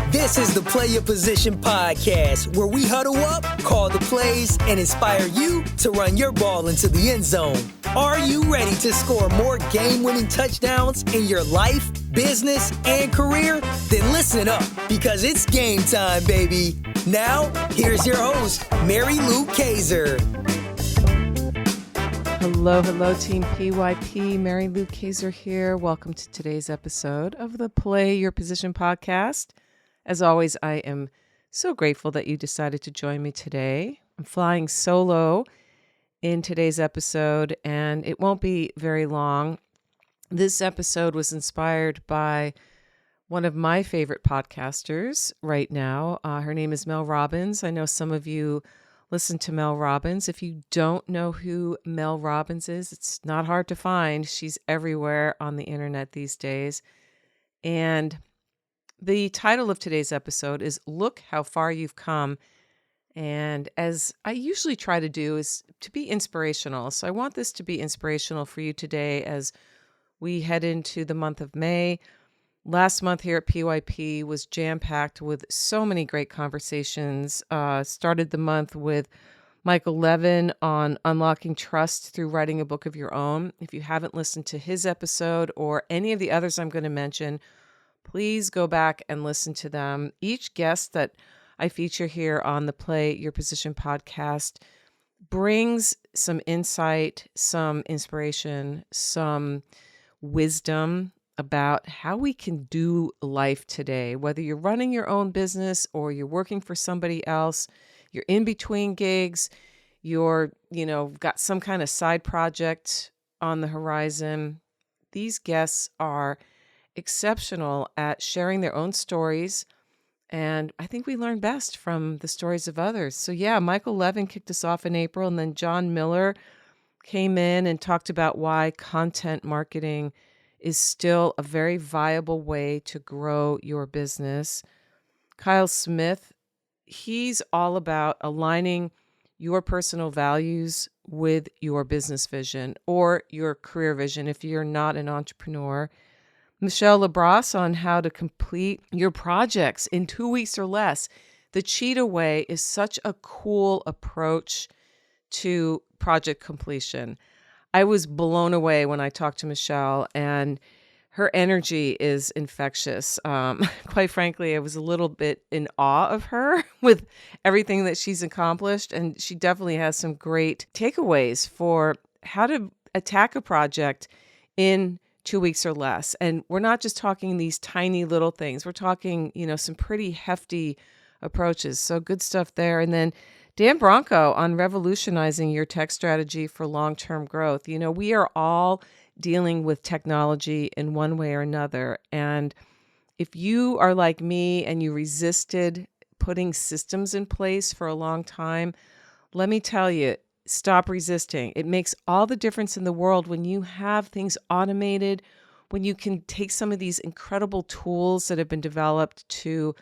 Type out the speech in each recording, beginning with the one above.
This is the Play Your Position podcast, where we huddle up, call the plays, and inspire you to run your ball into the end zone. Are you ready to score more game-winning touchdowns in your life, business, and career? Then listen up, because it's game time, baby. Now, here's your host, Mary Lou Kaiser. Hello, Team PYP. Mary Lou Kaiser here. Welcome to today's episode of the Play Your Position podcast. As always, I am so grateful that you decided to join me today. I'm flying solo in today's episode, and it won't be very long. This episode was inspired by one of my favorite podcasters right now. Her name is Mel Robbins. I know some of you listen to Mel Robbins. If you don't know who Mel Robbins is, it's not hard to find. She's everywhere on the internet these days. And the title of today's episode is Look How Far You've Come. And as I usually try to do is to be inspirational. So I want this to be inspirational for you today as we head into the month of May. Last month here at PYP was jam-packed with so many great conversations. Started the month with Michael Levin on unlocking trust through writing a book of your own. If you haven't listened to his episode or any of the others I'm going to mention, please go back and listen to them. Each guest that I feature here on the Play Your Position podcast brings some insight, some inspiration, some wisdom about how we can do life today. Whether you're running your own business or you're working for somebody else, you're in between gigs, you're, got some kind of side project on the horizon. These guests are exceptional at sharing their own stories, and I think we learn best from the stories of others. So yeah, Michael Levin kicked us off in April, and then John Miller came in and talked about why content marketing is still a very viable way to grow your business. Kyle Smith, he's all about aligning your personal values with your business vision or your career vision if you're not an entrepreneur. Michelle LaBrosse on how to complete your projects in 2 weeks or less. The Cheetah Way is such a cool approach to project completion. I was blown away when I talked to Michelle, and her energy is infectious. Quite frankly, I was a little bit in awe of her with everything that she's accomplished, and she definitely has some great takeaways for how to attack a project in 2 weeks or less. And we're not just talking these tiny little things. We're talking, some pretty hefty approaches. So good stuff there. And then Dan Bronco on revolutionizing your tech strategy for long-term growth. We are all dealing with technology in one way or another. And if you are like me and you resisted putting systems in place for a long time, let me tell you, stop resisting. It makes all the difference in the world when you have things automated, when you can take some of these incredible tools that have been developed to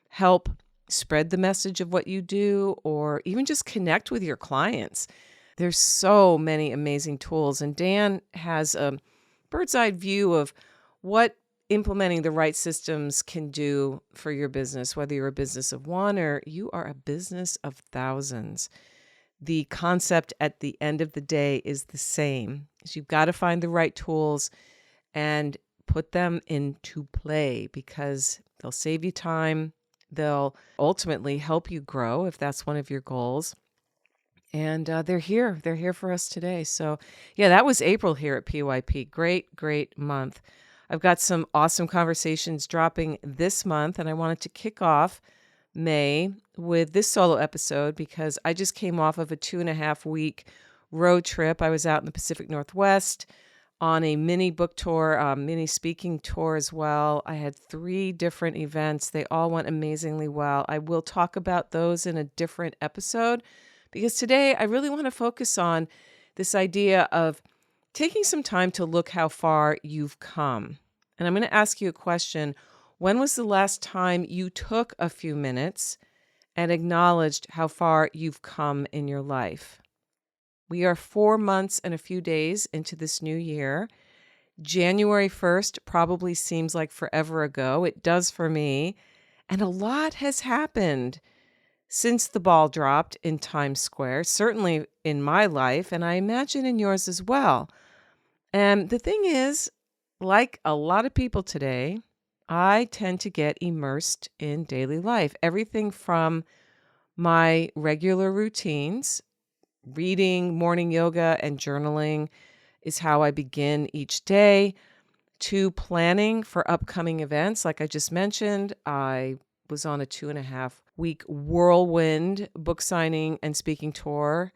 help spread the message of what you do, or even just connect with your clients. There's so many amazing tools, and Dan has a bird's eye view of what implementing the right systems can do for your business, whether you're a business of one or you are a business of thousands. The concept at the end of the day is the same. You've got to find the right tools and put them into play, because they'll save you time. They'll ultimately help you grow if that's one of your goals. And they're here. They're here for us today. So yeah, that was April here at PYP. Great month. I've got some awesome conversations dropping this month, and I wanted to kick off May with this solo episode because I just came off of a 2.5 week road trip. I was out in the Pacific Northwest on a mini book tour, mini speaking tour as well. I had 3 different events. They all went amazingly well. I will talk about those in a different episode because today I really want to focus on this idea of taking some time to look how far you've come. And I'm going to ask you a question. When was the last time you took a few minutes and acknowledged how far you've come in your life? We are 4 months and a few days into this new year. January 1st probably seems like forever ago. It does for me. And a lot has happened since the ball dropped in Times Square, certainly in my life, and I imagine in yours as well. And the thing is, like a lot of people today, I tend to get immersed in daily life. Everything from my regular routines, reading, morning yoga, and journaling is how I begin each day, to planning for upcoming events. Like I just mentioned, I was on a 2.5-week whirlwind book signing and speaking tour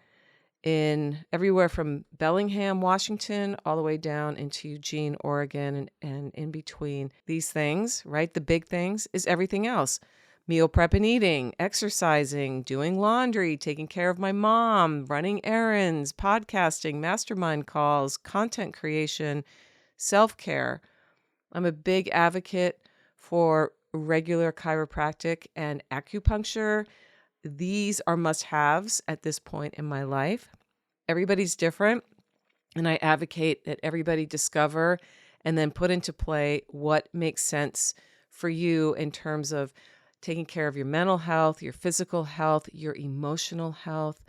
in everywhere from Bellingham, Washington, all the way down into Eugene, Oregon, and in between these things, right? The big things is everything else. Meal prep and eating, exercising, doing laundry, taking care of my mom, running errands, podcasting, mastermind calls, content creation, self-care. I'm a big advocate for regular chiropractic and acupuncture. These are must-haves at this point in my life. Everybody's different, and I advocate that everybody discover and then put into play what makes sense for you in terms of taking care of your mental health, your physical health, your emotional health,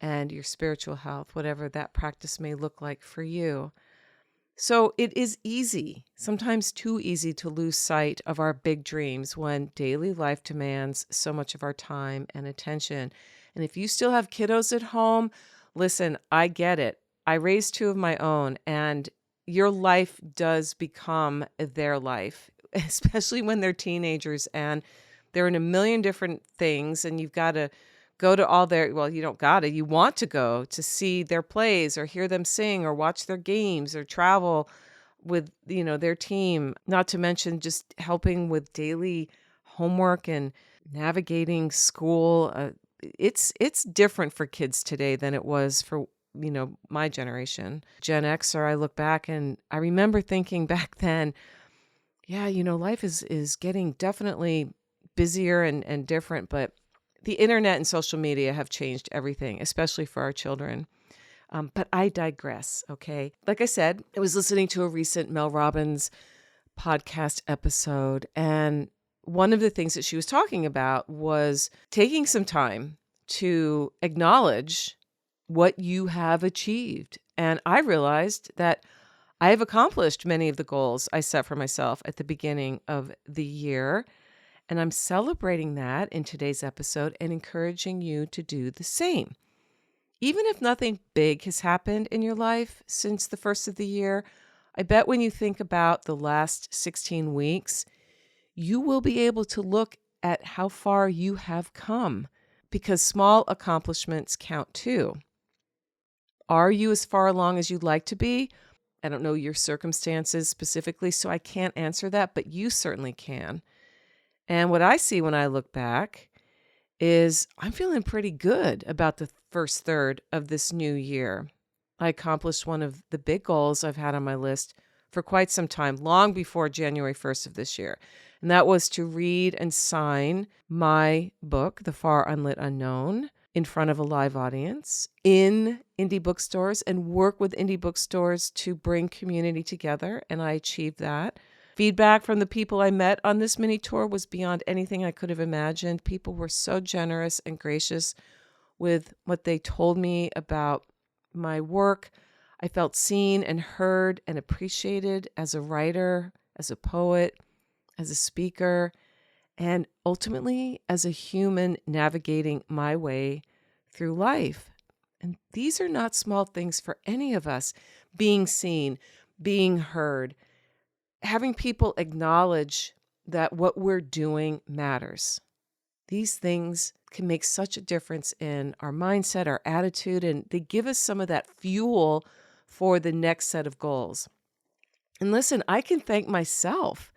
and your spiritual health, whatever that practice may look like for you. So it is easy, sometimes too easy, to lose sight of our big dreams when daily life demands so much of our time and attention. And if you still have kiddos at home, listen, I get it. I raised 2 of my own, and your life does become their life, especially when they're teenagers and they're in a million different things, and you've got to go to all their, well, you don't got to, you want to go to see their plays or hear them sing or watch their games or travel with, their team, not to mention just helping with daily homework and navigating school. It's different for kids today than it was for, my generation. Gen Xer, I look back and I remember thinking back then, yeah, life is getting definitely busier and different, but the internet and social media have changed everything, especially for our children. But I digress, okay? Like I said, I was listening to a recent Mel Robbins podcast episode, and one of the things that she was talking about was taking some time to acknowledge what you have achieved. And I realized that I have accomplished many of the goals I set for myself at the beginning of the year. And I'm celebrating that in today's episode and encouraging you to do the same. Even if nothing big has happened in your life since the first of the year, I bet when you think about the last 16 weeks, you will be able to look at how far you have come, because small accomplishments count too. Are you as far along as you'd like to be? I don't know your circumstances specifically, so I can't answer that, but you certainly can. And what I see when I look back is I'm feeling pretty good about the first third of this new year. I accomplished one of the big goals I've had on my list for quite some time, long before January 1st of this year. And that was to read and sign my book, The Far Unlit Unknown, in front of a live audience in indie bookstores and work with indie bookstores to bring community together. And I achieved that. Feedback from the people I met on this mini tour was beyond anything I could have imagined. People were so generous and gracious with what they told me about my work. I felt seen and heard and appreciated as a writer, as a poet, as a speaker, and ultimately as a human navigating my way through life. And these are not small things for any of us. Being seen, being heard, having people acknowledge that what we're doing matters. These things can make such a difference in our mindset, our attitude, and they give us some of that fuel for the next set of goals. And listen, I can thank myself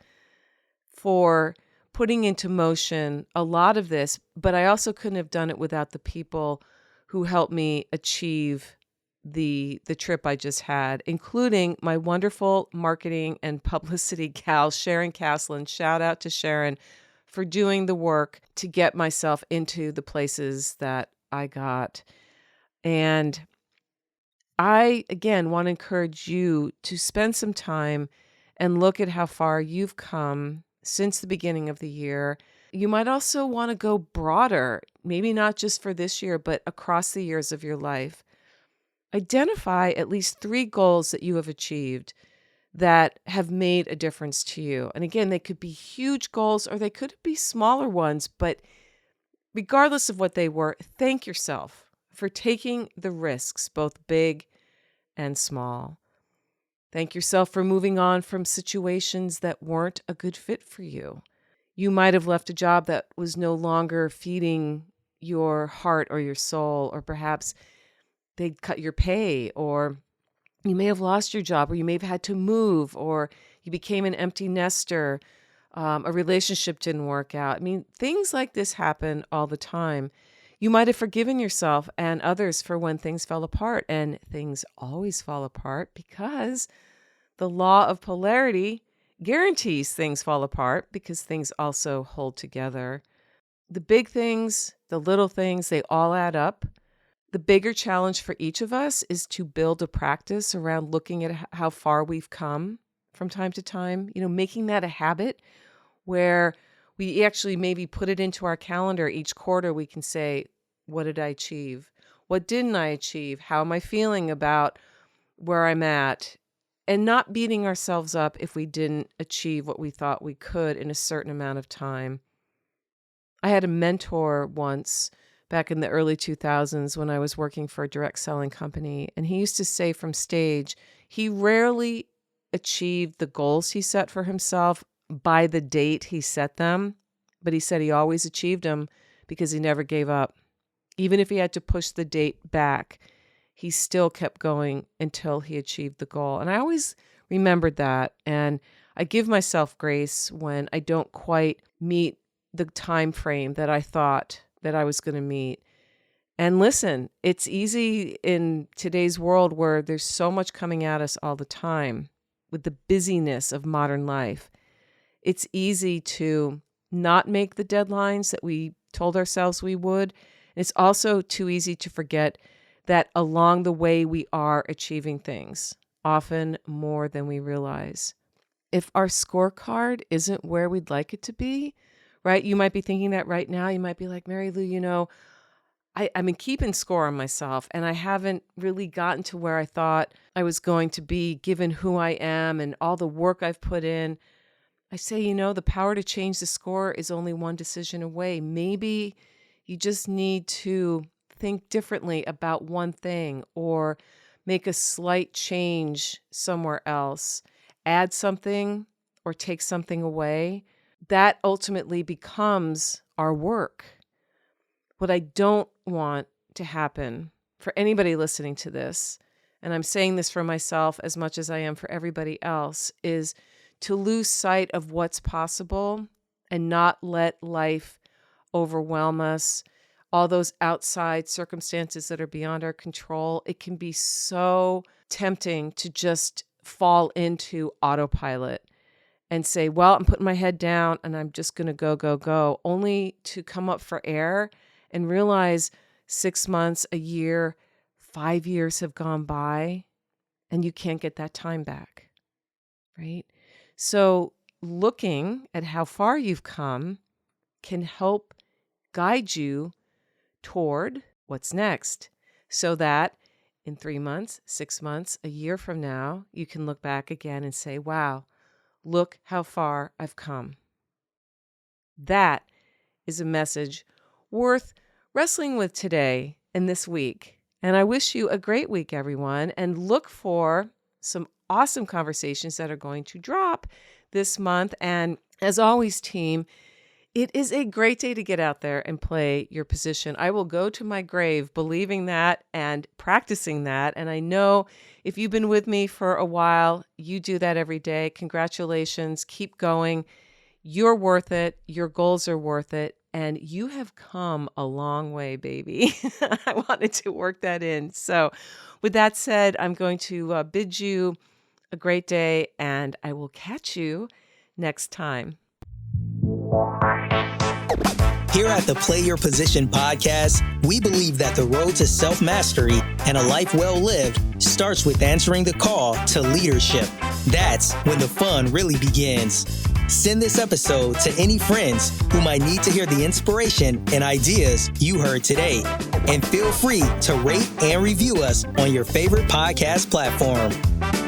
for putting into motion a lot of this, but I also couldn't have done it without the people who helped me achieve the trip I just had, including my wonderful marketing and publicity gal, Sharon Caslin. Shout out to Sharon for doing the work to get myself into the places that I got. And I, again, want to encourage you to spend some time and look at how far you've come since the beginning of the year. You might also want to go broader, maybe not just for this year, but across the years of your life. Identify at least 3 goals that you have achieved that have made a difference to you. And again, they could be huge goals or they could be smaller ones, but regardless of what they were, thank yourself for taking the risks, both big and small. Thank yourself for moving on from situations that weren't a good fit for you. You might have left a job that was no longer feeding your heart or your soul, or perhaps they cut your pay, or you may have lost your job, or you may have had to move, or you became an empty nester. A relationship didn't work out. I mean, things like this happen all the time. You might have forgiven yourself and others for when things fell apart, and things always fall apart because the law of polarity guarantees things fall apart because things also hold together. The big things, the little things, they all add up. The bigger challenge for each of us is to build a practice around looking at how far we've come from time to time, making that a habit where we actually maybe put it into our calendar each quarter. We can say, what did I achieve? What didn't I achieve? How am I feeling about where I'm at? And not beating ourselves up if we didn't achieve what we thought we could in a certain amount of time. I had a mentor once back in the early 2000s when I was working for a direct selling company. And he used to say from stage, he rarely achieved the goals he set for himself by the date he set them, but he said he always achieved them because he never gave up. Even if he had to push the date back, he still kept going until he achieved the goal. And I always remembered that. And I give myself grace when I don't quite meet the time frame that I thought that I was going to meet. And listen, it's easy in today's world where there's so much coming at us all the time with the busyness of modern life. It's easy to not make the deadlines that we told ourselves we would. It's also too easy to forget that along the way we are achieving things, often more than we realize. If our scorecard isn't where we'd like it to be, right? You might be thinking that right now. You might be like, Mary Lou, I've been keeping score on myself and I haven't really gotten to where I thought I was going to be given who I am and all the work I've put in. I say, the power to change the score is only one decision away. Maybe you just need to think differently about one thing or make a slight change somewhere else, add something or take something away. That ultimately becomes our work. What I don't want to happen for anybody listening to this, and I'm saying this for myself as much as I am for everybody else, is to lose sight of what's possible and not let life overwhelm us. All those outside circumstances that are beyond our control, it can be so tempting to just fall into autopilot and say, well, I'm putting my head down and I'm just going to go, only to come up for air and realize 6 months, a year, 5 years have gone by and you can't get that time back, right? So looking at how far you've come can help guide you toward what's next so that in 3 months, 6 months, a year from now, you can look back again and say, wow, look how far I've come. That is a message worth wrestling with today and this week. And I wish you a great week, everyone, and look for some awesome conversations that are going to drop this month. And as always, team, it is a great day to get out there and play your position. I will go to my grave believing that and practicing that. And I know if you've been with me for a while, you do that every day. Congratulations. Keep going. You're worth it. Your goals are worth it. And you have come a long way, baby. I wanted to work that in. So with that said, I'm going to bid you a great day, and I will catch you next time. Here at the Play Your Position podcast, we believe that the road to self-mastery and a life well lived starts with answering the call to leadership. That's when the fun really begins. Send this episode to any friends who might need to hear the inspiration and ideas you heard today. And feel free to rate and review us on your favorite podcast platform.